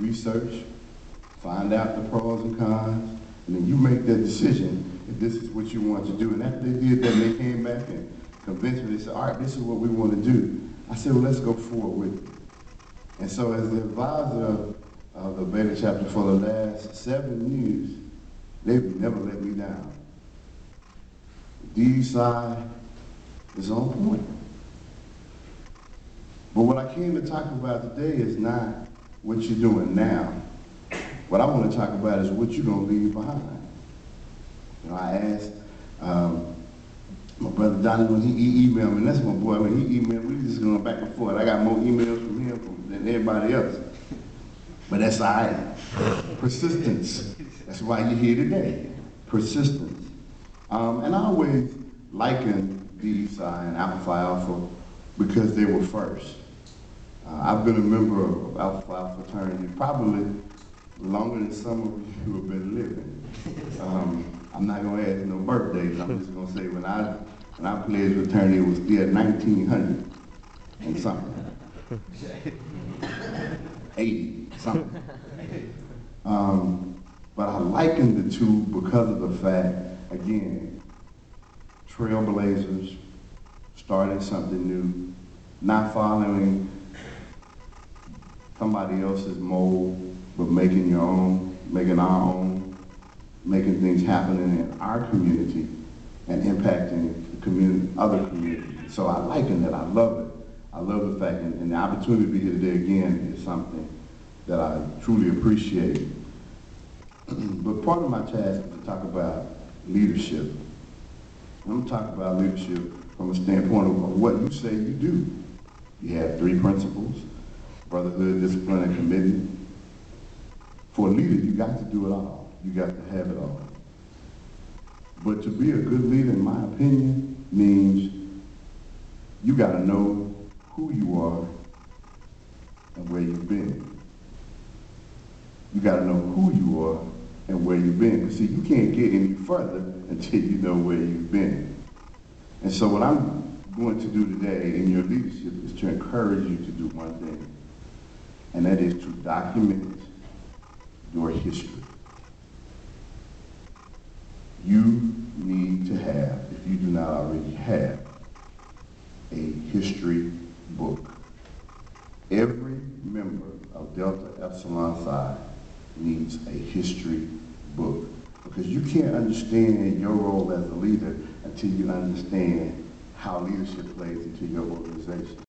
research, find out the pros and cons, and then you make that decision if this is what you want to do. And after they did that, they came back and convinced me. They said, all right, this is what we want to do. I said, well, let's go forward with it. And so as the advisor of the Beta chapter for the last 7 years, they've never let me down. The Psi is on point. But what I came to talk about today is not what you're doing now. What I want to talk about is what you're going to leave behind. You know, I asked my brother Donnie when he emailed me, and that's my boy, when he emailed me, we just going back and forth. I got more emails from him than everybody else. But that's all right. Persistence. That's why you're here today. Persistence. And I always liken the Psi and Alpha Phi Alpha because they were first. I've been a member of Alpha Phi fraternity probably longer than some of you have been living. I'm not going to ask no birthdays. I'm just going to say when I pledged fraternity, it was still 1900 and something. 80 something. But I liken the two because of the fact, again, trailblazers, starting something new, not following somebody else's mold, but making your own, making our own, making things happening in our community and impacting the community, other communities. So I liken that. I love it. I love the fact, and the opportunity to be here today again is something that I truly appreciate. But part of my task is to talk about leadership. I'm going to talk about leadership from a standpoint of what you say you do. You have 3 principles: brotherhood, discipline, and commitment. For a leader, you got to do it all. You got to have it all. But to be a good leader, in my opinion, means you got to know who you are and where you've been. You got to know who you are and where you've been. Because see, you can't get any further until you know where you've been. And so what I'm going to do today in your leadership is to encourage you to do one thing, and that is to document your history. You need to have, if you do not already have, a history book. Every member of Delta Epsilon Psi needs a history book, because you can't understand your role as a leader until you understand how leadership plays into your organization.